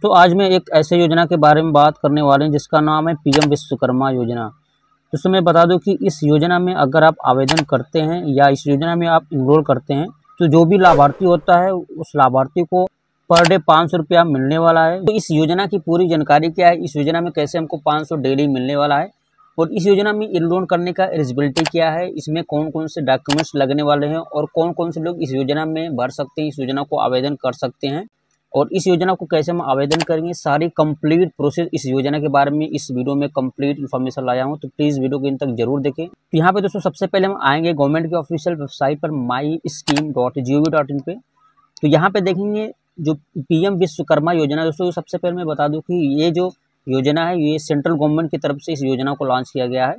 तो आज मैं एक ऐसे योजना के बारे में बात करने वाले हैं जिसका नाम है पीएम विश्वकर्मा योजना। तो मैं बता दूं कि इस योजना में अगर आप आवेदन करते हैं या इस योजना में आप इनरोल करते हैं तो जो भी लाभार्थी होता है उस लाभार्थी को पर डे 500 रुपया मिलने वाला है। तो इस योजना की पूरी जानकारी क्या है, इस योजना में कैसे हमको 500 डेली मिलने वाला है और इस योजना में इनरोल करने का एलिजिबिलिटी क्या है, इसमें कौन कौन से डॉक्यूमेंट्स लगने वाले हैं और कौन कौन से लोग इस योजना में भर सकते हैं, इस योजना को आवेदन कर सकते हैं और इस योजना को कैसे हम आवेदन करेंगे, सारी कंप्लीट प्रोसेस इस योजना के बारे में इस वीडियो में कंप्लीट इन्फॉर्मेशन लाया हूं। तो प्लीज़ वीडियो को इन तक जरूर देखें। तो यहाँ पे दोस्तों सबसे पहले हम आएंगे गवर्नमेंट की ऑफिशियल वेबसाइट पर myscheme.gov.in पे। तो यहाँ पे देखेंगे जो पीएम विश्वकर्मा योजना, दोस्तों सबसे पहले मैं बता दूं कि ये जो योजना है ये सेंट्रल गवर्नमेंट की तरफ से इस योजना को लॉन्च किया गया है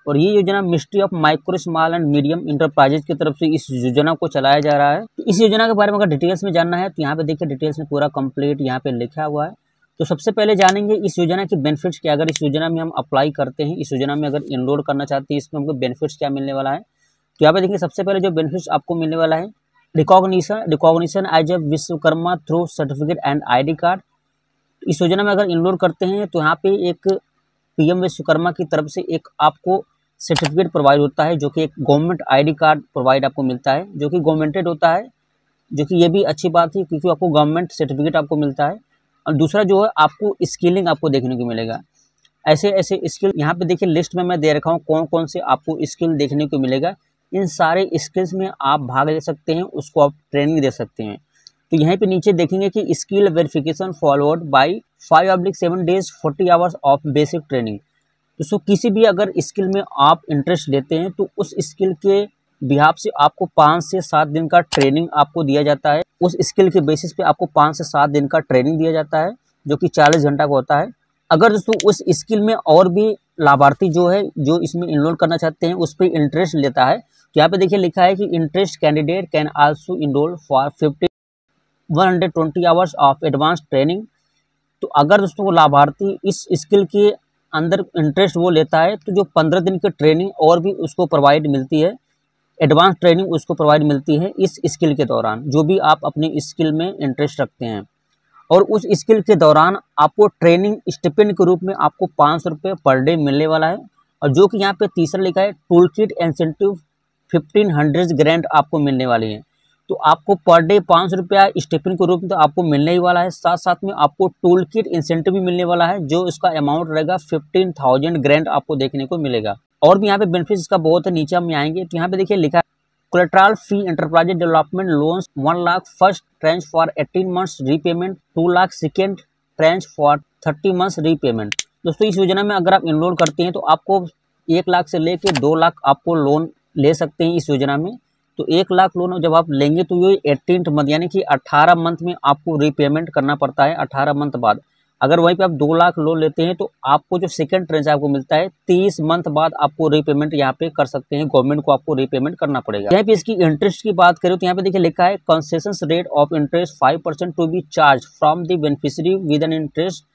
और ये योजना ministry of micro small and medium enterprises की तरफ से इस योजना को चलाया जा रहा है। तो इस योजना के बारे में अगर डिटेल्स में जानना है तो यहाँ पे देखिए डिटेल्स में पूरा कंप्लीट यहाँ पे लिखा हुआ है। तो सबसे पहले जानेंगे इस योजना की बेनिफिट्स क्या, अगर इस योजना में हम अप्लाई करते हैं, इस योजना में अगर इनरोल करना चाहते हैं, इसमें हमको बेनिफिट्स क्या मिलने वाला है। तो यहाँ पे देखिए सबसे पहले जो बेनिफिट्स आपको मिलने वाला है, recognition as a Vishwakarma through certificate and ID card. इस योजना में अगर इनरोल करते हैं तो यहाँ पे एक पीएम विश्वकर्मा की तरफ से एक आपको सर्टिफिकेट प्रोवाइड होता है जो कि एक गवर्नमेंट ID कार्ड प्रोवाइड आपको मिलता है जो कि गवर्नमेंटेड होता है, जो कि ये भी अच्छी बात है क्योंकि आपको गवर्नमेंट सर्टिफिकेट आपको मिलता है। और दूसरा जो है आपको स्किलिंग आपको देखने को मिलेगा, ऐसे ऐसे स्किल यहाँ पे देखिए लिस्ट में मैं दे रखा हूँ कौन कौन से आपको स्किल देखने को मिलेगा। इन सारे स्किल्स में आप भाग ले सकते हैं, उसको आप ट्रेनिंग दे सकते हैं। तो यहाँ पे नीचे देखेंगे कि skill verification followed by 5/7 days 40 hours of basic training. तो किसी भी अगर स्किल में आप इंटरेस्ट लेते हैं तो उस स्किल के बिहाफ से आपको 5 से 7 दिन का ट्रेनिंग आपको दिया जाता है। उस स्किल के बेसिस पे आपको 5 से 7 दिन का ट्रेनिंग दिया जाता है जो कि 40 घंटा का होता है। अगर दोस्तों उस स्किल में और भी लाभार्थी जो है जो इसमें इनरोल करना चाहते हैं उस पर इंटरेस्ट लेता है तो यहाँ पे देखिए लिखा है कि interest candidate can also enrol for 120 hours of advance training. तो अगर दोस्तों वो लाभार्थी इस स्किल के अंदर इंटरेस्ट वो लेता है तो जो 15 दिन की ट्रेनिंग और भी उसको प्रोवाइड मिलती है, एडवांस ट्रेनिंग उसको प्रोवाइड मिलती है इस स्किल के दौरान, जो भी आप अपनी स्किल में इंटरेस्ट रखते हैं। और उस स्किल के दौरान आपको ट्रेनिंग स्टिपेंड के रूप में आपको 500 रुपये पर डे मिलने वाला है। और जो कि यहाँ पे तीसरा लिखा है टूल किट इंसेंटिव 1500 ग्रांट आपको मिलने वाली है। तो आपको पर डे 500 रुपया स्टिपेंड के रूप में तो आपको मिलने ही वाला है, साथ साथ में आपको टूल किट इंसेंटिव भी मिलने वाला है जो इसका अमाउंट रहेगा 15,000 ग्रांट आपको देखने को मिलेगा। और भी यहाँ पे बेनिफिट इसका बहुत है, नीचे हम आएंगे तो यहाँ पे देखिए लिखा है collateral free enterprise development loans 1 lakh first trench for 18 months repayment, 2 lakh second trench for 30 months repayment. दोस्तों इस योजना में अगर आप इनरोल करते हैं तो आपको 1 लाख से लेकर 2 लाख आपको लोन ले सकते हैं इस योजना में। तो 1 लाख लोन जब आप लेंगे तो ये 18th मंथ यानी कि 18 मंथ में आपको रीपेमेंट करना पड़ता है 18 मंथ बाद। अगर वहीं पे आप 2 लाख लोन लेते हैं तो आपको जो सेकंड ट्रेंच आपको मिलता है 30 मंथ बाद आपको रीपेमेंट यहाँ पे कर सकते हैं, गवर्नमेंट को आपको रीपेमेंट करना पड़ेगा। यहाँ पे इसकी इंटरेस्ट की बात करें तो यहाँ पे देखिए लिखा है concession rate of interest 5% to be charge from the beneficiary with an interest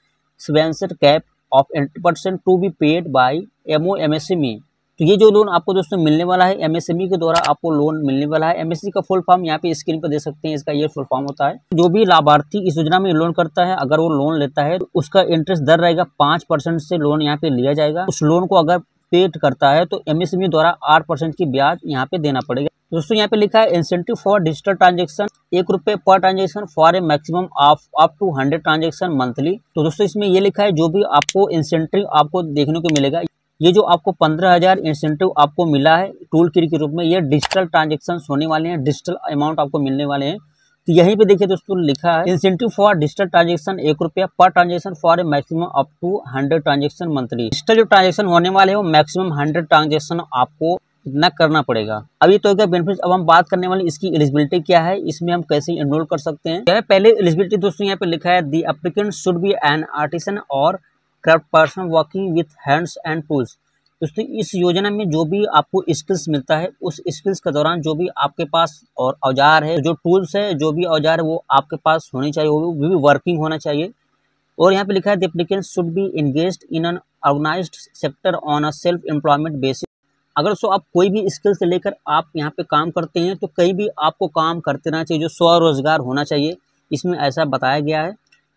subvention cap of 80% to be paid by MoMSME। तो ये जो लोन आपको दोस्तों मिलने वाला है MSME के द्वारा आपको लोन मिलने वाला है। MSME का फुल फॉर्म यहाँ पे स्क्रीन पर दे सकते हैं, इसका ये फुल फॉर्म होता है। जो भी लाभार्थी इस योजना में लोन करता है अगर वो लोन लेता है तो उसका इंटरेस्ट दर रहेगा 5% से लोन यहाँ पे लिया जाएगा। उस लोन को अगर पेड करता है तो MSME द्वारा 8% की ब्याज यहाँ पे देना पड़ेगा। दोस्तों यहाँ पे लिखा है इंसेंटिव फॉर डिजिटल ट्रांजेक्शन 1 रुपये पर transaction for a maximum of up to 100 transaction monthly. तो दोस्तों इसमें ये लिखा है जो भी आपको इंसेंटिव आपको देखने को मिलेगा, ये जो आपको 15,000 इंसेंटिव आपको मिला है टूल किट के रूप में, ये डिजिटल ट्रांजेक्शन होने वाले हैं, डिजिटल अमाउंट आपको मिलने वाले हैं। तो यहीं पे देखिए दोस्तों लिखा है इंसेंटिव फॉर डिजिटल ट्रांजेक्शन 1 रुपया पर transaction for a maximum up to 100 transaction monthly. Digital जो ट्रांजेक्शन होने वाले हैं वो मैक्सिमम 100 ट्रांजेक्शन आपको इतना करना पड़ेगा। अभी तो क्या बेनिफिट, अब हम बात करने वाली इसकी एलिजिबिलिटी क्या है, इसमें हम कैसे इनरोल कर सकते हैं। पहले एलिजिबिलिटी दोस्तों यहाँ पे लिखा है the applicant should be an artisan और craft person working with hands and tools. दोस्तों इस योजना में जो भी आपको स्किल्स मिलता है उस स्किल्स के दौरान जो भी आपके पास और औजार है, जो टूल्स है, जो भी औजार है वो आपके पास होनी चाहिए, वो भी वर्किंग होना चाहिए। और यहाँ पे लिखा है the applicant should be engaged in an organised sector on a self employment basis. अगर आप कोई भी स्किल्स लेकर आप यहाँ पे काम करते हैं तो कहीं भी आपको काम करते रहना चाहिए, जो स्वरोजगार होना चाहिए, इसमें ऐसा बताया गया है।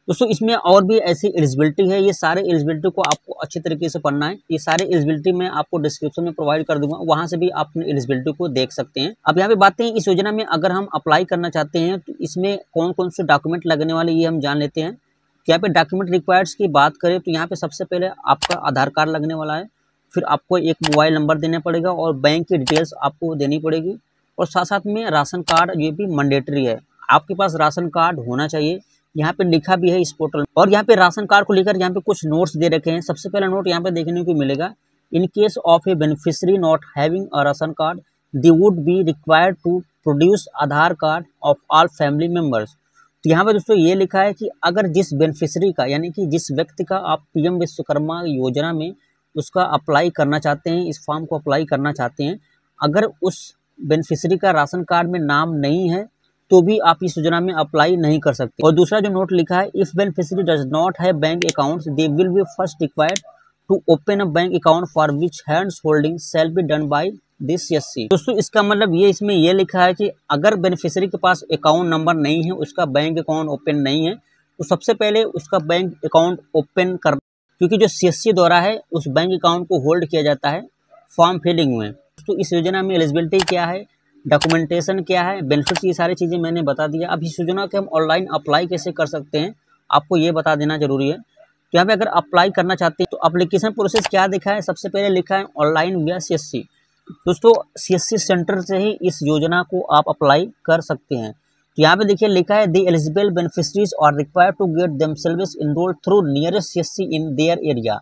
दोस्तों इसमें और भी ऐसी एलिजिबिलिटी है, ये सारे एलिजिबिलिटी को आपको अच्छे तरीके से पढ़ना है। ये सारे एलिजिबिलिटी मैं आपको डिस्क्रिप्शन में प्रोवाइड कर दूंगा, वहां से भी आप अपनी एलिजिबिलिटी को देख सकते हैं। अब यहाँ पे बातें इस योजना में अगर हम अप्लाई करना चाहते हैं तो इसमें कौन कौन से डॉक्यूमेंट लगने वाले ये हम जान लेते हैं। तो यहाँ पे डॉक्यूमेंट रिक्वायर्ड्स की बात करें तो यहाँ पे सबसे पहले आपका आधार कार्ड लगने वाला है, फिर आपको एक मोबाइल नंबर देना पड़ेगा और बैंक की डिटेल्स आपको देनी पड़ेगी, और साथ साथ में राशन कार्ड ये भी मैंडेटरी है, आपके पास राशन कार्ड होना चाहिए। यहाँ पे लिखा भी है इस पोर्टल, और यहाँ पे राशन कार्ड को लेकर यहाँ पे कुछ नोट्स दे रखे हैं। सबसे पहला नोट यहाँ पे देखने को मिलेगा, in case of a beneficiary not having a ration card they would be required to produce Aadhaar card of all family members. तो यहाँ पे दोस्तों ये लिखा है कि अगर जिस बेनिफिशियरी का, यानी कि जिस व्यक्ति का आप पीएम विश्वकर्मा योजना में उसका अप्लाई करना चाहते हैं, इस फॉर्म को अप्लाई करना चाहते हैं, अगर उस बेनिफिशियरी का राशन कार्ड में नाम नहीं है तो भी आप इस योजना में अप्लाई नहीं कर सकते। और दूसरा जो नोट लिखा है, if beneficiary does not have bank accounts they will be first required to open a bank account for which hands holding shall be done by this CSC. दोस्तों इसका मतलब ये इसमें ये लिखा है कि अगर बेनिफिशियरी के पास अकाउंट नंबर नहीं है, उसका बैंक अकाउंट ओपन नहीं है, तो सबसे पहले उसका बैंक अकाउंट ओपन कर, क्योंकि जो सीएससी द्वारा है उस बैंक अकाउंट को होल्ड किया जाता है फॉर्म फिलिंग में। तो इस योजना में एलिजिबिलिटी क्या है, डॉक्यूमेंटेशन क्या है, बेनिफिट्स, ये सारी चीज़ें मैंने बता दिया। अब इस योजना के हम ऑनलाइन अप्लाई कैसे कर सकते हैं आपको ये बता देना जरूरी है। तो यहाँ पे अगर अप्लाई करना चाहते हैं तो एप्लीकेशन प्रोसेस क्या दिखा है, सबसे पहले लिखा है ऑनलाइन विया सीएससी। दोस्तों सीएससी सेंटर से ही इस योजना को आप अप्लाई कर सकते हैं। तो यहाँ पे देखिए लिखा है, the eligible beneficiaries are required to get themselves enrolled through nearest CSC in their area.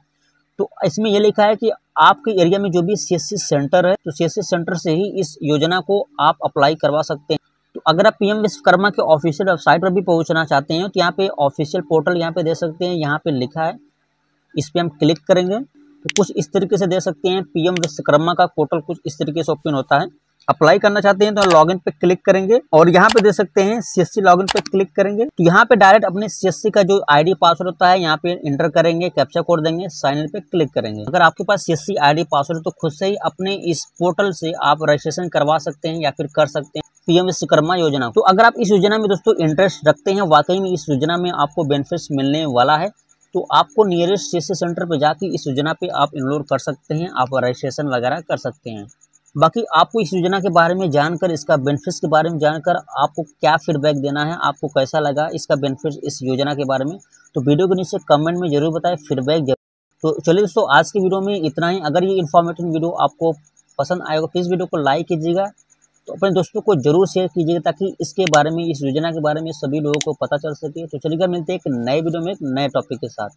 तो इसमें यह लिखा है कि आपके एरिया में जो भी सीएससी सेंटर है, तो सीएससी सेंटर से ही इस योजना को आप अप्लाई करवा सकते हैं। तो अगर आप पीएम विश्वकर्मा के ऑफिशियल वेबसाइट पर भी पहुंचना चाहते हैं तो यहाँ पे ऑफिशियल पोर्टल यहाँ पे दे सकते हैं, यहाँ पे लिखा है, इस पर हम क्लिक करेंगे तो कुछ इस तरीके से दे सकते हैं। पीएम विश्वकर्मा का पोर्टल कुछ इस तरीके से ओपन होता है। अप्लाई करना चाहते हैं तो लॉगिन पे क्लिक करेंगे और यहाँ पे दे सकते हैं सीएससी लॉगिन पे क्लिक करेंगे तो यहाँ पे डायरेक्ट अपने सीएससी का जो आईडी पासवर्ड होता है यहाँ पे इंटर करेंगे, कैप्चा कोड देंगे, साइन इन पे क्लिक करेंगे। अगर आपके पास सीएससी आईडी पासवर्ड है तो खुद से ही अपने इस पोर्टल से आप रजिस्ट्रेशन करवा सकते हैं या फिर कर सकते हैं पीएम विश्वकर्मा योजना। तो अगर आप इस योजना में दोस्तों इंटरेस्ट रखते हैं, वाकई में इस योजना में आपको बेनिफिट्स मिलने वाला है, तो आपको नियरेस्ट सीएससी सेंटर पर जाकर इस योजना पे आप इनरोल कर सकते हैं, आप रजिस्ट्रेशन वगैरह कर सकते हैं। बाकी आपको इस योजना के बारे में जानकर, इसका बेनिफिट्स के बारे में जानकर आपको क्या फीडबैक देना है, आपको कैसा लगा इसका बेनिफिट्स इस योजना के बारे में, तो वीडियो के नीचे कमेंट में जरूर बताएं, फीडबैक जरूर। तो चलिए दोस्तों आज की वीडियो में इतना ही। अगर ये इन्फॉर्मेटिव वीडियो आपको पसंद आएगा तो इस वीडियो को लाइक कीजिएगा, तो अपने दोस्तों को जरूर शेयर कीजिएगा ताकि इसके बारे में, इस योजना के बारे में सभी लोगों को पता चल सके। तो चलिए मिलते हैं एक नए वीडियो में एक नए टॉपिक के साथ।